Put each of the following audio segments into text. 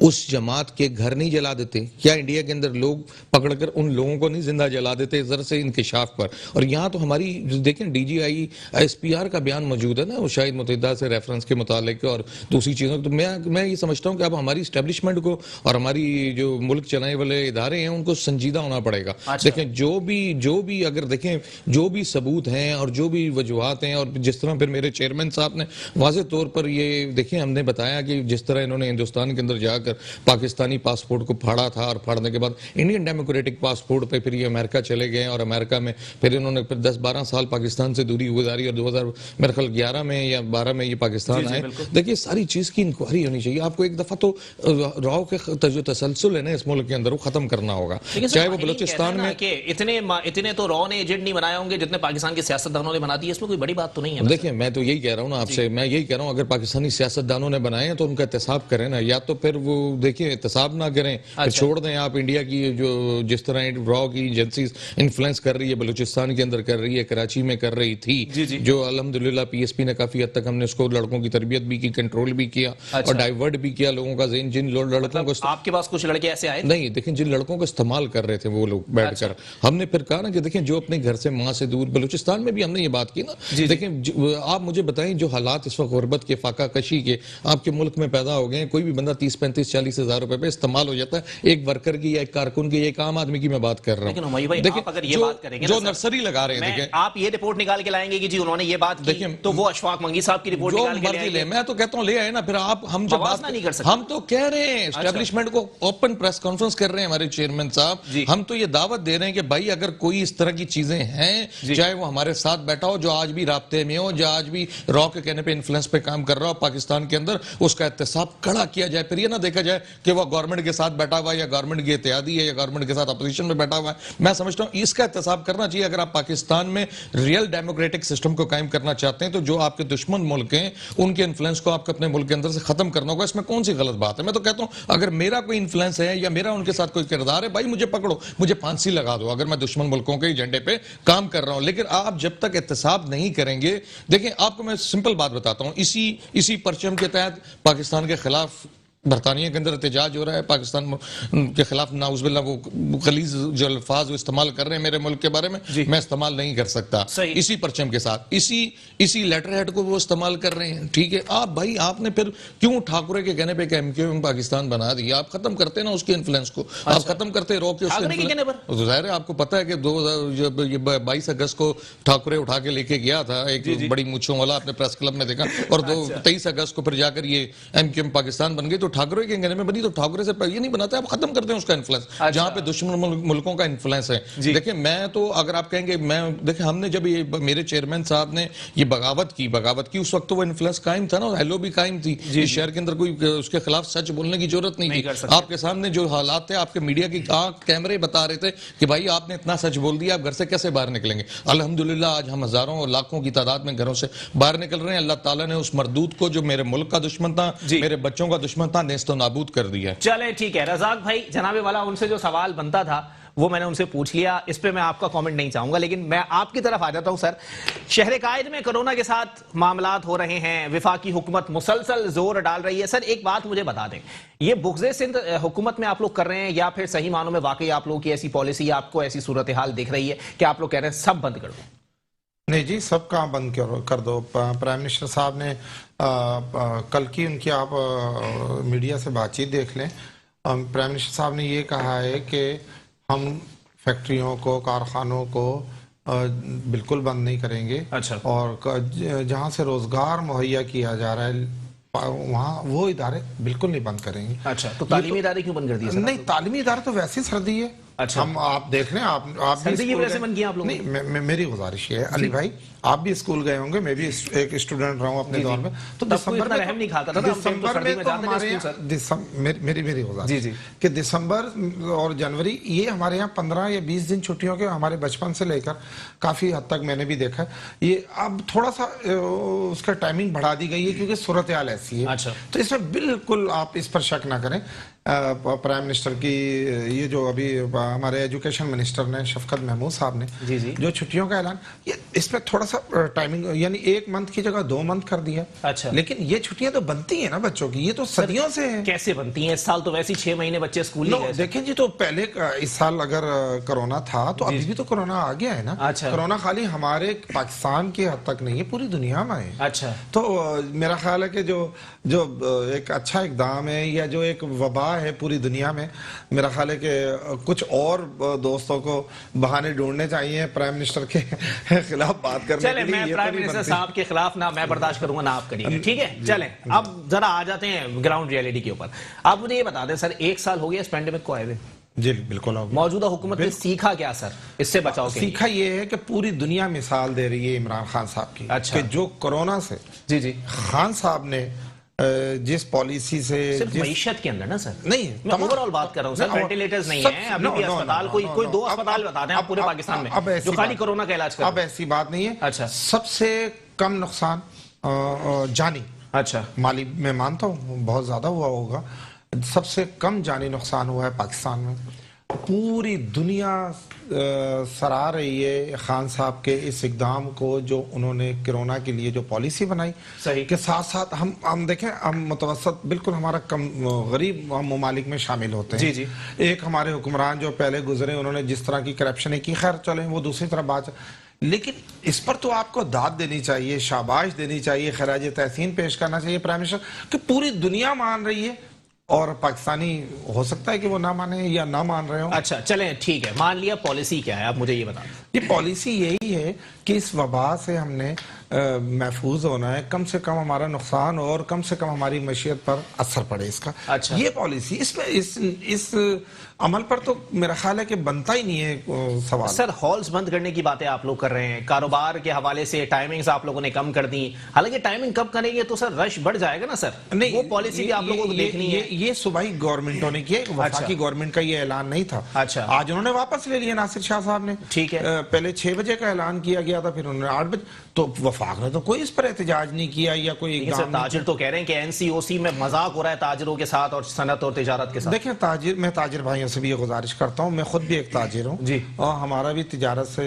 اس جماعت کے گھر نہیں جلا دیتے؟ کیا انڈیا کے اندر لوگ پکڑ کر ان لوگوں کو نہیں زندہ جلا دیتے ذرا سے انکشاف پر؟ اور یہاں تو ہماری دیکھیں D G I S P R کا بیان موجود ہے نا، وہ شاہد متحدہ سے ریفرنس کے متعلق اور دوسری چیزوں. تو میں یہ سمجھتا ہوں کہ اب ہماری اسٹیبلشمنٹ کو اور ہماری جو ملک چلانے والے ادارے ہیں ان کو سنجیدہ ہونا پڑے گا. دیکھیں جو بھی اگر دیکھیں جو بھی ثبوت ہیں اور جو بھی وجوہات ہیں، اور جس طرح پھر میرے چیئرمین صاحب نے واضح طور پر یہ دیکھیں ہم نے بتایا کہ جس طرح انہوں نے ہندوستان کے اندر جا کر پاکستانی پاسپورٹ کو پھاڑا تھا، اور پھاڑنے کے بعد انڈین ڈیموکریٹک پاسپورٹ پہ پھر یہ امریکہ چلے گئے، اور امریکہ میں پھر انہوں نے پھر 10-12 سال پاکستان سے دوری گزاری، اور 2011 میں یا 12 میں یہ پاکستان آئے. دیکھیے ساری چیز کی انکوائری ہونی چاہیے. آپ کو ایک دفعہ تو راؤ کے جو تسلسل ہے نا اس ملک کے اندر وہ ختم کرنا ہوگا. چاہے وہ بلوچستان میں اتنے تو راؤ نے ایجنٹ نہیں بنائے ہوں گے جتنے پاکستان کے سیاستدانوں نے بنا دی. اس میں کوئی بڑی بات تو نہیں ہے. دیکھیں میں تو یہی کہہ رہا ہوں نا آپ سے، میں یہی کہہ رہا ہوں اگر پاکستانی سیاستدانوں نے بنائے ہیں تو ان کا احتساب کریں نا، یا تو پھر وہ دیکھیں احتساب نہ کریں، چھوڑ دیں. آپ انڈیا کی جو جس طرح راؤ کی ایجنسیز انفلوئنس کر رہی ہے، بلوچستان کے اندر کر رہی ہے، کراچی میں کر رہی تھی، جو الحمدللہ پی ایس پی نے کافی حد تک ہم نے اس کو لڑکوں کی تربیت بھی کی، کنٹرول بھی کیا اور ڈائیورٹ بھی کیا لوگوں کا ذہن. جن لڑکوں کو آپ کے پاس کچھ لڑکے ایسے آئے نہیں، دیکھیں جن لڑکوں کو استعمال کر رہے تھے وہ لوگ بیٹھ کر، ہم نے پھر کہا نا کہ دیکھیں جو اپنے گھر سے ماں سے دور، بلوچستان میں بھی ہم نے یہ بات کی نا. دیکھیں آپ مجھے بتائیں جو حالات اس وقت غربت کے، فاقہ کشی کے آپ کے ملک میں پیدا ہو گئے ہیں، کوئی بھی بندہ 30-35-40 ہزار روپے پہ استعمال ہو جاتا ہے ایک ورکر کی یا ایک کارکن کی یا ایک عام آدمی کی میں بات کر رہا ہوں. لیکن ہمائی بھائی آپ اگر یہ بات کریں گے جو نرسری لگا رہے ہیں، دیکھیں آپ یہ رپورٹ نکال کے لائیں گے کہ جی انہوں نے یہ بات کی تو وہ اشفاق منگی صاحب کی رپورٹ نکال کے لائیں گے. میں تو کہتا ہوں لے آئے نا. پھر آپ ہم جب بات نہیں کر سکتے. ہم تو کہہ رہے ہیں اسٹیبلشمنٹ کو اوپن پریس کانفرنس کر رہے ہیں ہمارے چیئرمین صاحب. ہم تو یہ دعوت دے رہے ہیں کہ بھائی اگر کوئی اس طرح کی چیزیں ہیں، چاہے وہ ہمارے ساتھ بیٹھا ہو، جو آج بھی رابطے میں ہو، جو آج بھی راؤ کے کہنے پہ انفلوئنس پہ کام کر رہا ہو پاکستان کے اندر، اس کا احتساب کڑا کیا جائے. پھر یہ نہ دیکھا جائے کہ وہ گورنمنٹ کے ساتھ بیٹھا ہوا ہے یا گورنمنٹ کی اتحادی ہے یا گورنمنٹ کے ساتھ اپوزیشن میں بیٹھا ہوا ہے. میں سمجھتا ہوں اس کا احتساب کرنا چاہیے. اگر آپ پاکستان میں ریئل ڈیموکریٹک سسٹم کو قائم کرنا چاہتے ہیں تو جو آپ کے دشمن ملک ہیں ان کے انفلوئنس کو آپ کو اپنے ملک کے اندر سے ختم کرنا ہوگا. اس میں کون سی غلط بات ہے؟ میں تو کہتا ہوں اگر میرا کوئی انفلوئنس ہے یا میرا ان کے ساتھ کوئی کردار ہے، بھائی مجھے پکڑو، مجھے پھانسی لگا دو اگر میں دشمن ملکوں کے ایجنڈے پہ کام کر رہا ہوں. لیکن آپ جب تک احتساب نہیں کریں گے، دیکھیں آپ کو میں سمپل بات بتاتا ہوں، اسی پرچم کے تحت پاکستان کے خلاف برطانیہ کے اندر احتجاج ہو رہا ہے، پاکستان کے خلاف نعوذ باللہ وہ غلیظ جو الفاظ وہ استعمال کر رہے ہیں میرے ملک کے بارے میں، میں استعمال نہیں کر سکتا. اسی پرچم کے ساتھ اسی لیٹر ہیڈ کو وہ استعمال کر رہے ہیں. ٹھیک ہے، آپ بھائی آپ نے پھر کیوں ٹھاکرے کے کہنے پہ کہ ایم کیو ایم پاکستان بنا دیا؟ آپ ختم کرتے نا اس کے انفلوئنس کو، آپ ختم کرتے رو کے اس کے. ظاہر ہے آپ کو پتا ہے کہ 22 اگست کو ٹھاکرے اٹھا کے لے کے گیا تھا ایک بڑی مونچھوں والا، اپنے پریس کلب میں دیکھا، اور 23 اگست کو پھر جا کر یہ ایم کیو ایم پاکستان بن گئی. تو ٹھاکرے کے کہنے میں بنی تو ٹھاکرے سے یہ نہیں بناتے، آپ ختم کرتے ہیں اس کا انفلوئنس جہاں پہ دشمن ملکوں کا انفلوئنس ہے. دیکھیں میں تو اگر آپ کہیں گے دیکھیں ہم نے جب یہ میرے چیئرمین صاحب نے یہ بغاوت کی اس وقت تو وہ انفلوئنس قائم تھا نا، ہیلو بھی قائم تھی. اس شہر کے اندر کوئی اس کے خلاف سچ بولنے کی ضرورت نہیں تھی. آپ کے سامنے جو حالات تھے، آپ کے میڈیا کی کیمرے بتا رہے تھے کہ بھائی آپ نے اتنا سچ بول دیا، آپ گھر سے کیسے باہر نکلیں گے؟ الحمدللہ آج ہم ہزاروں اور لاکھوں کی تعداد میں گھروں سے باہر نکل رہے ہیں. اللہ تعالیٰ نے اس مردود کو جو میرے ملک کا دشمن تھا، میرے بچوں کا دشمن تھا، نیست و نابود کر دیا. چلے ٹھیک ہے رزاق بھائی، جناب والا ان سے جو سوال بنتا تھا وہ میں نے ان سے پوچھ لیا، اس پہ میں آپ کا کامنٹ نہیں چاہوں گا. لیکن میں آپ کی طرف آ جاتا ہوں. سر، شہر قائد میں کرونا کے ساتھ معاملات ہو رہے ہیں، وفاقی حکومت مسلسل زور ڈال رہی ہے. سر ایک بات مجھے بتا دیں، یہ بغض سندھ حکومت میں آپ لوگ کر رہے ہیں یا پھر صحیح معنوں میں واقعی آپ لوگوں کی ایسی پالیسی، آپ کو ایسی صورتحال دکھ رہی ہے کہ آپ لوگ کہہ رہے ہیں سب بند کر دو؟ نہیں جی، سب کام بند کر دو. پرائم منسٹر صاحب نے کل کی ان کی آپ میڈیا سے بات چیت دیکھ لیں. پرائم منسٹر صاحب نے یہ کہا ہے کہ ہم فیکٹریوں کو، کارخانوں کو بالکل بند نہیں کریں گے. اچھا. اور جہاں سے روزگار مہیا کیا جا رہا ہے وہاں وہ ادارے بالکل نہیں بند کریں گے. اچھا، تو تعلیمی ادارے کیوں بند کر دیے؟ نہیں، تعلیمی ادارے تو ویسے ہی سردی ہے. ہم آپ دیکھ لیں، آپ سردی کی وجہ سے بند کیا آپ لوگ؟ نہیں، میری گزارش یہ ہے علی بھائی، آپ بھی اسکول گئے ہوں گے، میں بھی ایک اسٹوڈنٹ رہا ہوں اپنے دور میں. تو دسمبر میں رحم نہیں کھاتا تھا، دسمبر میں تو ہمارے میری گزارش کہ دسمبر اور جنوری یہ ہمارے یہاں 15 یا 20 دن چھٹیوں کے ہمارے بچپن سے لے کر کافی حد تک میں نے بھی دیکھا. یہ اب تھوڑا سا اس کا ٹائمنگ بڑھا دی گئی ہے کیونکہ صورتحال ایسی ہے. تو اس میں بالکل آپ اس پر شک نہ کریں. پرائم منسٹر کی یہ جو ابھی ہمارے ایجوکیشن منسٹر نے شفقت محمود صاحب نے جو چھٹیوں کا اعلان، اس میں تھوڑا سا ٹائمنگ، یعنی 1 منتھ کی جگہ 2 منتھ کر دیا. اچھا، لیکن یہ چھٹیاں تو بنتی ہیں نا بچوں کی، یہ تو صدیوں سے ہیں. کیسے بنتی ہیں؟ اس سال تو ویسے 6 مہینے بچے اسکول نہیں گئے. دیکھیں جی، تو پہلے اس سال اگر کرونا تھا تو ابھی بھی تو کرونا آ گیا ہے نا. کرونا خالی ہمارے پاکستان کی حد تک نہیں ہے، پوری دنیا میں ہے. اچھا، تو میرا خیال ہے کہ جو ایک اچھا اقدام ہے یا جو ایک وبا ہے پوری دنیا میں، میرا خیال ہے کہ کچھ اور دوستوں کو بہانے ڈھونڈنے چاہیے پرائم منسٹر کے خلاف بات کرنے کے لیے. میں پرائم منسٹر صاحب کے خلاف نہ میں برداشت کروں گا نہ آپ کریے گا، ٹھیک ہے؟ چلیں اب ذرا آ جاتے ہیں گراؤنڈ ریئلٹی کے اوپر. آپ مجھے یہ بتا دیں سر، 1 سال ہو گیا اس پینڈیمک کو آئے ہوئے. جی بالکل. موجودہ حکومت نے سیکھا کیا سر اس سے بچاؤ کے؟ سیکھا یہ ہے کہ پوری دنیا مثال دے رہی ہے عمران خان صاحب کی، کہ جو کرونا سے خان صاحب نے جس پالیسی سے صرف معیشت کے اندر نا سر، نہیں میں اوورال بات کر رہا ہوں سر، وینٹیلیٹرز نہیں ہیں ابھی بھی اسپتال، کوئی 2 اسپتال بتا دیں آپ پورے پاکستان میں جو خالی کرونا کا علاج کر رہے ہیں. اب ایسی بات نہیں ہے. اچھا، سب سے کم نقصان جانی، اچھا مالی میں مانتا ہوں بہت زیادہ ہوا ہوگا، سب سے کم جانی نقصان ہوا ہے پاکستان میں. پوری دنیا سراہ رہی ہے خان صاحب کے اس اقدام کو جو انہوں نے کرونا کے لیے جو پالیسی بنائی. صحیح. کے ساتھ ساتھ ہم دیکھیں، ہم متوسط بالکل ہمارا کم غریب ممالک میں شامل ہوتے ہیں. جی ایک ہمارے حکمران جو پہلے گزرے انہوں نے جس طرح کی کرپشن کی، خیر چلیں وہ دوسری طرف بات، لیکن اس پر تو آپ کو داد دینی چاہیے، شاباش دینی چاہیے، خراج تحسین پیش کرنا چاہیے پرائم منسٹر کہ پوری دنیا مان رہی ہے اور پاکستانی ہو سکتا ہے کہ وہ نہ مانے یا نہ مان رہے ہوں. اچھا چلیں ٹھیک ہے، مان لیا. پالیسی کیا ہے آپ مجھے یہ بتائیں. یہ پالیسی یہی ہے کہ اس وبا سے ہم نے محفوظ ہونا ہے، کم سے کم ہمارا نقصان اور کم سے کم ہماری معیشت پر اثر پڑے اس کا. اچھا، یہ پالیسی اس میں اس عمل پر تو میرا خیال ہے کہ بنتا ہی نہیں ہے سوال. سر ہالز بند کرنے کی باتیں آپ لوگ کر رہے ہیں، کاروبار کے حوالے سے ٹائمنگز آپ لوگوں نے کم کر دی، حالانکہ ٹائمنگ کم کریں گے تو سر رش بڑھ جائے گا نا سر. نہیں، وہ پالیسی بھی آپ لوگوں کو دیکھنی ہے. یہ صوبائی گورنمنٹوں نے کیا، وفاقی گورنمنٹ کا یہ اعلان نہیں تھا. اچھا، آج انہوں نے واپس لے لیا ناصر شاہ صاحب نے. ٹھیک ہے، پہلے 6 بجے کا اعلان کیا گیا تھا، پھر انہوں نے 8 بجے. تو وفاق نے تو کوئی اس پر احتجاج نہیں کیا یا کوئی اقدام. تاجر تو کہہ رہے ہیں کہ NCOC میں مذاق ہو رہا ہے تاجروں کے ساتھ اور صنعت اور تجارت کے ساتھ. دیکھیں میں تاجر بھائیوں سے بھی یہ گزارش کرتا ہوں، میں خود بھی ایک تاجر ہوں جی، اور ہمارا بھی تجارت سے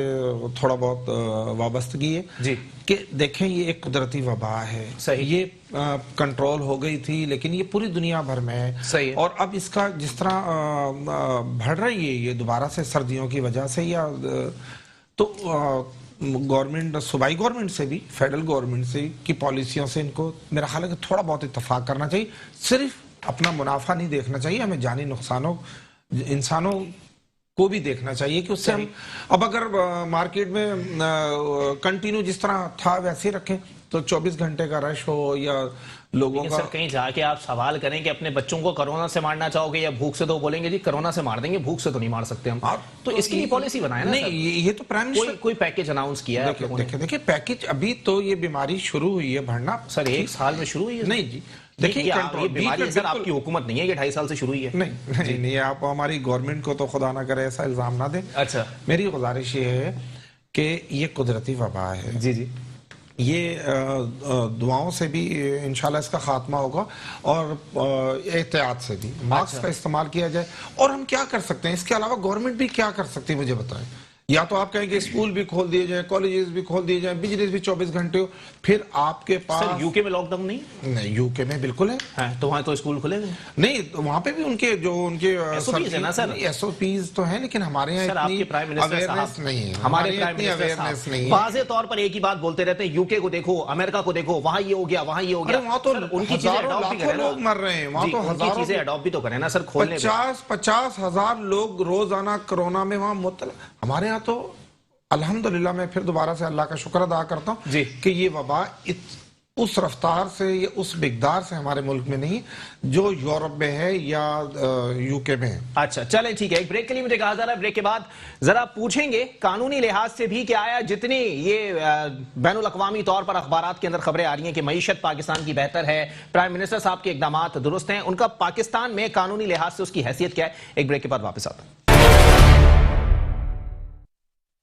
تھوڑا بہت وابستگی ہے جی، کہ دیکھیں یہ ایک قدرتی وبا ہے. صحیح. یہ کنٹرول ہو گئی تھی لیکن یہ پوری دنیا بھر میں ہے. صحیح. اور اب اس کا جس طرح بڑھ رہی ہے یہ دوبارہ سے سردیوں کی وجہ سے، یا تو گورنمنٹ، صوبائی گورنمنٹ سے بھی، فیڈرل گورنمنٹ سے کی پالیسیوں سے ان کو میرا خیال ہے کہ تھوڑا بہت اتفاق کرنا چاہیے. صرف اپنا منافع نہیں دیکھنا چاہیے، ہمیں جانی نقصانوں انسانوں کو بھی دیکھنا چاہیے کہ اس سے ہم اب اگر مارکیٹ میں کنٹینیو جس طرح تھا ویسے رکھیں تو 24 گھنٹے کا رش ہو یا لوگوں کا. سر کہیں جا کے آپ سوال کریں کہ اپنے بچوں کو کرونا سے مارنا چاہو گے یا بھوک سے، تو بولیں گے جی کرونا سے مار دیں گے، بھوک سے تو نہیں مار سکتے ہم. تو اس کی پالیسی بنائے نا. نہیں، یہ تو پرائم منسٹر کوئی پیکیج اناؤنس کیا ہے آپ لوگوں نے؟ دیکھیں پیکیج ابھی تو یہ بیماری شروع ہوئی ہے بڑھنا. سر 1 سال میں شروع ہوئی ہے؟ نہیں جی، دیکھیں یہ بیماری سر آپ کی حکومت نہیں ہے کہ 2.5 سال سے شروع ہوئی ہے. نہیں، آپ ہماری گورنمنٹ کو تو خدا نہ کرے ایسا الزام نہ دیں. اچھا، میری گزارش یہ ہے کہ یہ قدرتی وبا ہے. جی جی، یہ دعاؤں سے بھی انشاءاللہ اس کا خاتمہ ہوگا اور احتیاط سے بھی ماسک کا استعمال کیا جائے. اور ہم کیا کر سکتے ہیں اس کے علاوہ؟ گورنمنٹ بھی کیا کر سکتی ہے مجھے بتائیں. یا تو آپ کہیں کہ اسکول بھی کھول دیے جائیں، کالجز بھی کھول دیے جائیں، بزنس بھی 24 گھنٹے ہو. پھر آپ کے پاس سر یو کے میں لاک ڈاؤن نہیں؟ یو کے میں بالکل ہے. تو وہاں تو اسکول کھلے ہوئے نہیں، وہاں پہ بھی ان کے جو ان کے SOPs ہیں نا سر. SOPs تو ہیں لیکن ہمارے یہاں اتنی اویئرنس نہیں ہے. ہمارے پرائم منسٹر صاحب واضح طور پر ایک ہی بات بولتے رہتے ہیں، UK کو دیکھو، امریکہ کو دیکھو، وہاں یہ ہو گیا، وہاں یہ ہو گیا. وہاں تو ان کی چیزیں لوگ مر رہے ہیں، وہاں تو ہزاروں چیزیں اڈاپٹ بھی تو کریں نا سر. کھولنے 50 ہزار لوگ روزانہ کرونا میں وہاں مبتلا. ہمارے ہاں تو الحمدللہ میں پھر دوبارہ سے اللہ کا شکر ادا کرتا ہوں کہ یہ وبا اس رفتار سے یا اس مقدار سے ہمارے ملک میں نہیں جو یورپ میں ہے یا UK میں ہے. اچھا چلیں ٹھیک ہے، ایک بریک کے لیے مجھے کہا جا رہا ہے، بریک کے بعد ذرا پوچھیں گے قانونی لحاظ سے بھی کہ آیا جتنی یہ بین الاقوامی طور پر اخبارات کے اندر خبریں آ رہی ہیں کہ معیشت پاکستان کی بہتر ہے، پرائم منسٹر صاحب کے اقدامات درست ہیں، ان کا پاکستان میں قانونی لحاظ سے اس کی حیثیت کیا ہے؟ ایک بریک کے بعد واپس آتا ہوں.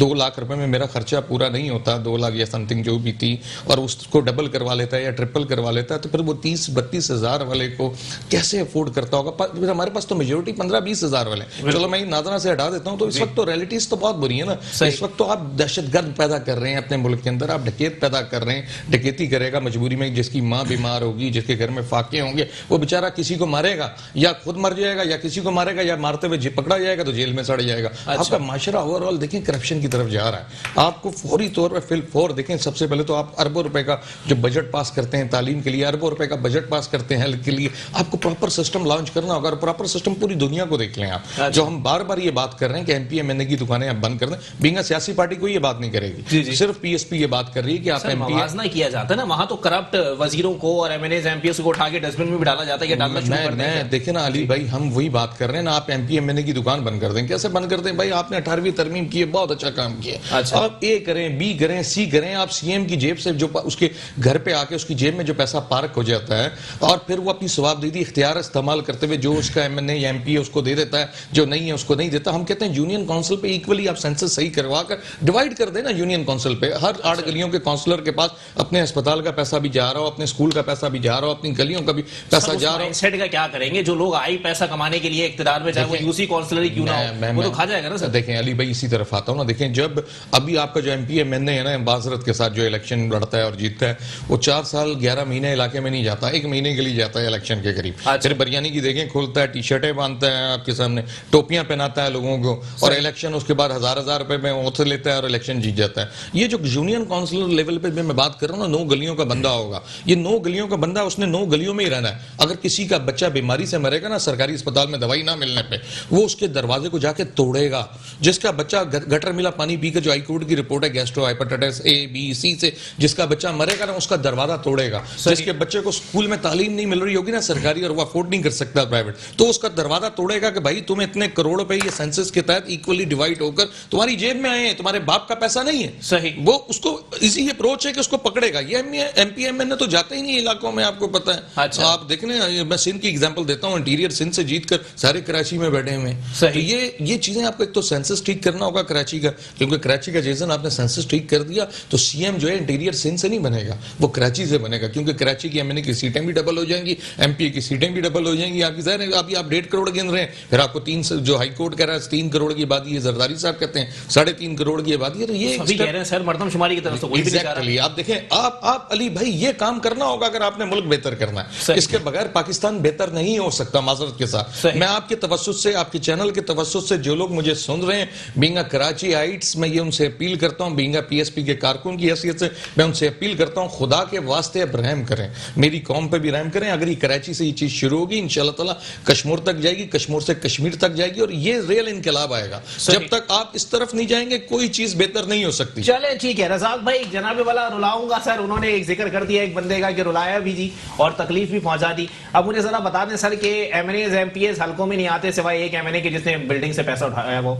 2 لاکھ روپے میں میرا خرچہ پورا نہیں ہوتا, 2 لاکھ یا سم تھنگ جو بھی تھی, اور اس کو ڈبل کروا لیتا ہے یا ٹرپل کروا لیتا ہے, تو پھر وہ 30-32 ہزار والے کو کیسے افورڈ کرتا ہوگا. ہمارے پاس تو میجورٹی 15-20 ہزار والے ہیں. چلو میں ناظرہ سے ہٹا دیتا ہوں, تو اس وقت تو ریئلٹیز تو بہت بری ہے نا. اس وقت تو آپ دہشت گرد پیدا کر رہے ہیں اپنے ملک کے اندر, آپ ڈکیت پیدا کر رہے ہیں, ڈکیتی کرے گا مجبوری میں, جس کی ماں بیمار ہوگی, جس کے گھر میں فاقے ہوں گے, وہ بیچارہ کسی کو مارے گا, یا خود مر جائے گا, یا کسی کو مارے گا, یا مارتے ہوئے پکڑا جائے گا تو جیل میں سڑ جائے گا. آپ کا معاشرہ اوور آل دیکھیں کرپشن کی طرف جا رہا ہے. آپ کو فوری طور پہ فور دیکھیں, سب سے پہلے تو آپ اربوں روپے کا جو بجٹ پاس کرتے ہیں تعلیم کے لیے, اربوں روپے کا بجٹ پاس کرتے ہیں ہیلتھ کے لیے, آپ کو پراپر سسٹم لانچ کرنا ہوگا. اور پراپر سسٹم پوری دنیا کو دیکھ لیں آپ. جو ہم بار بار یہ بات کر رہے ہیں کہ MPMNA کی دکانیں آپ بند کر دیں, بینگا سیاسی پارٹی کو یہ بات نہیں کرے گی, صرف PSP یہ بات کر رہی ہے کہ آپ موازنہ کیا جاتا ہے نا, وہاں تو کرپٹ وزیروں کو اور MNAs MPs کو اٹھا کے ڈسٹ بن میں بھی ڈالا جاتا ہے. یہ ڈالنا شروع کر دیں. دیکھیں نا علی بھائی, ہم وہی بات کر رہے ہیں نا, آپ MPMNA کی دکان بند کر دیں. کیسے بند کر دیں بھائی؟ آپ نے 18ویں ترمیم کی ہے, بہت اچھا کام کیا. آپ A کریں, B کریں, C کریں, آپ CM کی جیب سے جو اس کے گھر پہ آ کے اس کی جیب میں جو پیسہ پارک ہو جاتا ہے, اور پھر وہ اپنی ثوابدیدی اختیار استعمال کرتے ہوئے جو اس کا MNA یا MP ہے اس کو دے دیتا ہے, جو نہیں ہے اس کو نہیں دیتا. ہم کہتے ہیں یونین کونسل پہ ایکولی آپ سینسس صحیح کروا کر ڈیوائیڈ کر دیں نا. یونین کونسل پہ ہر 8 گلیوں کے کونسلر کے پاس اپنے اسپتال کا پیسہ بھی جا رہا ہو, اپنے اسکول کا پیسہ بھی جا رہا ہو, اپنی گلیوں کا بھی پیسہ جا رہا ہو. سیٹ کا کیا کریں گے جو لوگ آئی پیسہ کمانے کے لیے اقتدار میں, چاہے وہ UC کونسلر ہی کیوں نہ ہو, وہ تو کھا جائے گا نا سر. دیکھیں علی بھائی, اسی طرف آتا ہوں نا. دیکھیں جب ابھی آپ کا جو MPMNA ہے نا, معذرت کے ساتھ جو الیکشن لڑتا ہے اور جیتتا ہے, وہ 4 سال 11 مہینے علاقے میں نہیں جاتا, 1 مہینے کے لیے جاتا ہے الیکشن کے قریب. پھر بریانی کی دیکھیں کھولتا ہے, ٹی شرٹیں باندھتا ہے آپ کے سامنے, ٹوپیاں پہناتا ہے لوگوں کو, اور الیکشن اس کے بعد 1000 روپے میں اوتھ لیتا ہے اور الیکشن جیت جاتا ہے. یہ جو یونین کونسلر لیول پہ میں بات کر رہا ہوں نا, 9 گلیوں کا بندہ ہوگا. یہ 9 گلیوں کا بندہ, اس نے 9 گلیوں میں ہی رہنا ہے. اگر کسی کا بچہ بیماری سے مرے گا نا سرکاری اسپتال میں دوائی نہ ملنے پہ, وہ اس کے دروازے کو جا کے توڑے گا. جس کا بچہ گٹر ملا پانی پی کے, جو ہائی کورٹ کی رپورٹ ہے گیسٹرو ہائپرٹائٹس A B C سے جس کا بچہ مرے گا نا, اس کا دروازہ توڑے گا. جس کے بچے کو اسکول میں تعلیم نہیں مل رہی ہوگی نا سرکاری, اور وہ افورڈ نہیں کر سکتا پرائیویٹ, تو اس کا دروازہ توڑے گا کہ بھائی تمہیں اتنے کروڑ روپے یہ سینسس کے تحت ایکولی ڈیوائڈ ہو کر تمہاری جیب میں آئے ہیں, تمہارے باپ کا پیسہ نہیں ہے. صحیح. وہ اس کو ایزی اپروچ ہے کہ اس کو پکڑے گا. یہ MPMNA تو جاتے ہی نہیں علاقوں میں, آپ کو پتہ ہے. آپ دیکھ لیں, میں سندھ کی ایگزامپل دیتا ہوں, انٹیریئر سندھ سے جیت کر سارے کراچی میں بیٹھے ہوئے. تو یہ چیزیں آپ کو ایک تو سینسس ٹھیک کرنا ہوگا کراچی کا, کیونکہ کراچی کا جیسن آپ نے سینسس ٹھیک کر دیا تو CM جو ہے انٹیریئر سندھ سے نہیں بنے گا, وہ کراچی سے بنے گا, کیونکہ کراچی کی MNA کی سیٹیں بھی ڈبل ہو جائیں گی, MP کی سیٹیں بھی ڈبل ہو جائیں گی. آپ کی ظاہر ہے ابھی آپ 1.5 کروڑ گن رہے ہیں, پھر آپ کو 3 جو ہائی کورٹ کہہ رہا ہے 3 کروڑ کی آبادی ہے, زرداری صاحب کہتے ہیں 3.5 کروڑ کی آبادی ہے. تو یہ ابھی کہہ رہے ہیں سر مردم شماری کی طرف سے کوئی بھی نہیں جا رہا. آپ دیکھیں, آپ علی بھائی یہ کام کرنا ہوگا اگر آپ نے ملک بہتر کرنا ہے. اس کے بغیر پاکستان بہتر نہیں ہو سکتا. معذرت کے ساتھ میں آپ کے توسط سے, آپ کے چینل کے توسط سے جو لوگ مجھے سن رہے ہیں, بینگا کراچی آئیٹس, میں یہ ان سے اپیل کرتا ہوں, بینگا PSP کے کارکن کی حیثیت سے میں ان سے اپیل کرتا ہوں, خدا کے واسطے اب رحم کریں, میری قوم پہ بھی رحم کریں. اگر یہ کراچی سے یہ چیز شروع ہوگی انشاءاللہ تعالی کشمیر تک جائے گی, کشمیر سے کشمیر تک جائے گی, اور یہ ریل انقلاب آئے گا. جب تک آپ اس طرف نہیں جائیں گے کوئی چیز بہتر نہیں ہو سکتی. چلے ٹھیک ہے رزاق بھائی, جناب والا رلاؤں گا سر, انہوں نے ایک ذکر کر دیا ایک بندے کا کہ رلایا بھی جی اور تکلیف بھی پہنچا دی. اب مجھے ذرا بتا دیں سر کہ MNAs MPs حلقوں میں نہیں آتے سوائے ایک MNA کے جس نے بلڈنگ سے پیسہ اٹھایا ہے, وہ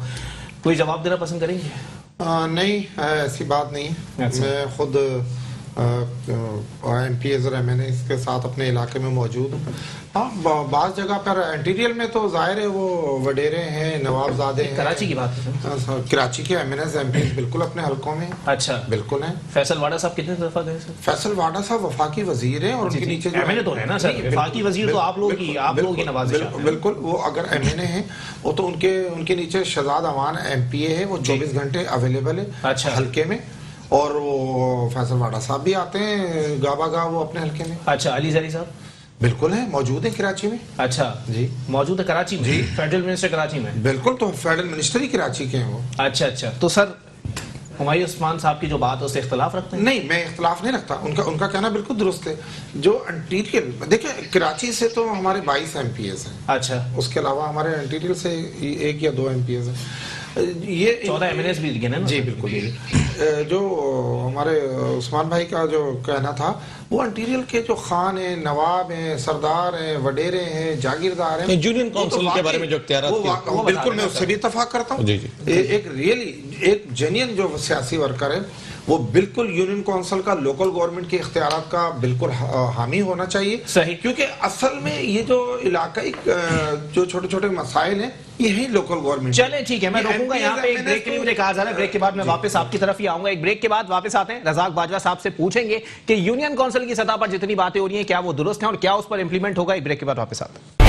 کوئی جواب دینا پسند کریں گے؟ نہیں, ایسی بات نہیں. میں خود MPs اور MNAs کے ساتھ اپنے علاقے میں موجود ہوں. ہاں, بعض جگہ پر انٹیریل میں تو ظاہر ہے وہ وڈیرے ہیں, نواب زادے ہیں. کراچی کی بات ہے, کراچی کے MNAs MPs بالکل اپنے حلقوں میں. اچھا, بالکل ہیں. فیصل واڈا صاحب کتنے دفعہ گئے سر؟ فیصل واڈا صاحب وفاقی وزیر ہیں, اور ان کے نیچے MNA تو ہے نا سر, وفاقی وزیر تو آپ لوگ کی نوازش. بالکل, وہ اگر MNA ہیں وہ تو ان کے نیچے شہزاد امان MPA ہے, وہ 24 گھنٹے اویلیبل ہے حلقے میں. اور وہ فیصل واڈا صاحب بھی آتے ہیں گابا گاہ وہ اپنے حلقے میں. اچھا, علی زری صاحب بالکل ہیں, موجود ہیں کراچی میں. اچھا جی, موجود ہے کراچی میں. جی, فیڈرل منسٹر کراچی میں. بالکل, تو فیڈرل منسٹر ہی کراچی کے ہیں وہ. اچھا, تو سر ہمایوں عثمان صاحب کی جو بات ہے اس سے اختلاف رکھتے ہیں؟ نہیں, میں اختلاف نہیں رکھتا. ان کا کہنا بالکل درست ہے. جو انٹیریل دیکھیں, کراچی سے تو ہمارے 22 MPs ہیں. اچھا, اس کے علاوہ ہمارے انٹیریل سے 1 یا 2 MPs ہیں. یہ 14 MNAs بھی لکھے نا. جی بالکل. جو ہمارے عثمان بھائی کا جو کہنا تھا, وہ انٹیریل کے جو خان ہیں, نواب ہیں, سردار ہیں, وڈیرے ہیں, جاگیردار ہیں, یونین کونسل کے بارے میں جو اختیارات, بالکل میں اس سے بھی اتفاق کرتا ہوں. ایک ریئلی ایک جینین جو سیاسی ورکر ہے وہ بالکل یونین کونسل کا لوکل گورنمنٹ کے اختیارات کا بالکل حامی ہونا چاہیے. صحیح. کیونکہ اصل میں یہ جو علاقائی جو چھوٹے چھوٹے مسائل ہیں یہی لوکل گورنمنٹ. چلیں ٹھیک ہے, میں روکوں گا یہاں پہ, ایک بریک کے لیے مجھے کہا جا رہا ہے, بریک کے بعد میں واپس آپ کی طرف ہی آؤں گا. ایک بریک کے بعد واپس آتے ہیں, رزاق باجوہ صاحب سے پوچھیں گے کہ یونین کونسل کی سطح پر جتنی باتیں ہو رہی ہیں کیا وہ درست ہیں اور کیا اس پر امپلیمنٹ ہوگا. ایک بریک کے بعد واپس آتے ہیں.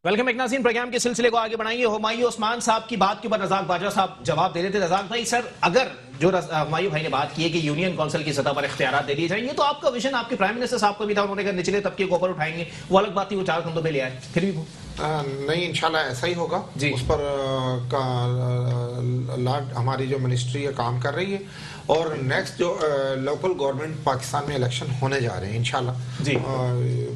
ویلکم ایک ناظرین, پروگرام کے سلسلے کو آگے بڑھائیں گے. ہمایوں عثمان صاحب کی بات کے اوپر رزاق باجوہ صاحب جواب دے رہے تھے. رزاق بھائی سر, اگر جو ہمایوں بھائی نے بات کی ہے کہ یونین کونسل کی سطح پر اختیارات دے دیے جائیں گے, تو آپ کا ویژن آپ کے پرائم منسٹر صاحب کو بھی تھا, انہوں نے کہا نچلے طبقے کو اوپر اٹھائیں گے, وہ الگ بات تھی, وہ 4 کندھوں پہ لے آئے, پھر بھی نہیں انشاءاللہ ایسا ہی ہوگا. اس پر ہماری جو منسٹری ہے کام کر رہی ہے, اور نیکسٹ جو لوکل گورنمنٹ پاکستان میں الیکشن ہونے جا رہے ہیں انشاءاللہ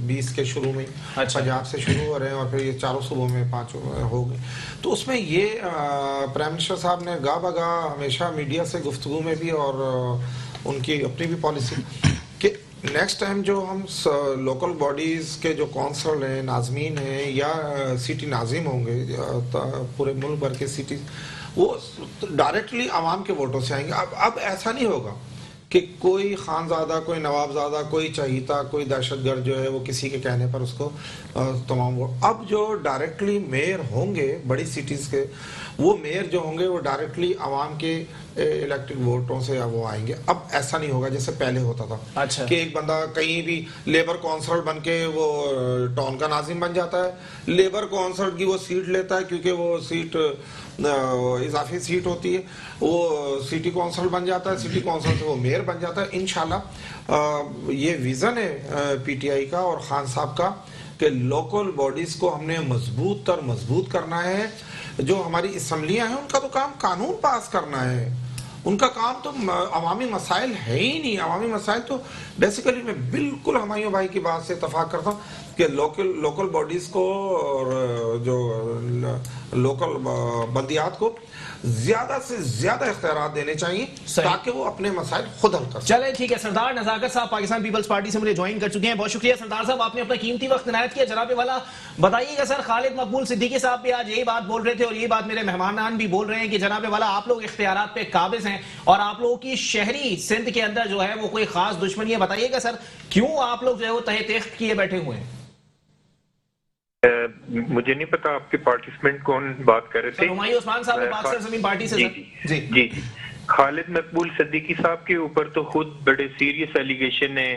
20 کے شروع میں پنجاب سے شروع ہو رہے ہیں اور پھر یہ 4 صوبوں میں 5 ہو گئے. تو اس میں یہ پرائم منسٹر صاحب نے گاہ بگاہ ہمیشہ میڈیا سے گفتگو میں بھی اور ان کی اپنی بھی پالیسی کہ نیکسٹ ٹائم جو ہم لوکل باڈیز کے جو کونسل ہیں, ناظمین ہیں یا سٹی ناظم ہوں گے پورے ملک بھر کے سٹی, وہ ڈائریکٹلی عوام کے ووٹوں سے آئیں گے. اب ایسا نہیں ہوگا کہ کوئی خانزادہ, کوئی نوابزادہ, کوئی چہیتا, کوئی دہشت گرد جو ہے وہ کسی کے کہنے پر اس کو تمام ووٹ. اب جو ڈائریکٹلی میئر ہوں گے بڑی سٹیز کے, وہ میئر جو ہوں گے وہ ڈائریکٹلی عوام کے الیکٹڈ ووٹوں سے وہ آئیں گے. اب ایسا نہیں ہوگا جیسے پہلے ہوتا تھا کہ ایک بندہ کہیں بھی لیبر کونسلر بن کے وہ ٹاؤن کا ناظم بن جاتا ہے, لیبر کونسلر کی وہ سیٹ لیتا ہے کیونکہ وہ سیٹ اضافی سیٹ ہوتی ہے, وہ سٹی کونسل بن جاتا ہے, سٹی کونسل سے وہ میئر بن جاتا ہے. انشاءاللہ یہ ویژن ہے پی ٹی آئی کا اور خان صاحب کا کہ لوکل باڈیز کو ہم نے مضبوط کرنا ہے. جو ہماری اسمبلیاں ہیں ان کا تو کام قانون پاس کرنا ہے, ان کا کام تو عوامی مسائل ہے ہی نہیں. عوامی مسائل تو بیسیکلی میں بالکل ہمایوں بھائی کی بات سے اتفاق کرتا ہوں کہ لوکل باڈیز کو اور جو لوکل بلدیات کو زیادہ سے زیادہ اختیارات دینے چاہیے تاکہ وہ اپنے مسائل خود حل کر سکیں. چلے ٹھیک ہے. سردار نزاکت صاحب پاکستان پیپلز پارٹی سے مجھے جوائن کر چکے ہیں, بہت شکریہ سردار صاحب, آپ نے اپنا قیمتی وقت عنایت کیا. جناب والا بتائیے گا سر, خالد مقبول صدیقی صاحب بھی آج یہی بات بول رہے تھے اور یہی بات میرے مہمانان بھی بول رہے ہیں کہ جناب والا آپ لوگ اختیارات پہ قابض ہیں اور آپ لوگوں کی شہری سندھ کے اندر جو ہے وہ کوئی خاص دشمنی ہے. بتائیے گا سر کیوں آپ لوگ جو ہے وہ تہہ تیخت کیے بیٹھے ہوئے ہیں؟ مجھے نہیں پتا آپ کے پارٹیسپینٹ کون بات کر رہے تھے. ہمایوں عثمان صاحب نے پاکستان زمین پارٹی سے جی خالد مقبول صدیقی صاحب کے اوپر تو خود بڑے سیریس ایلیگیشن ہیں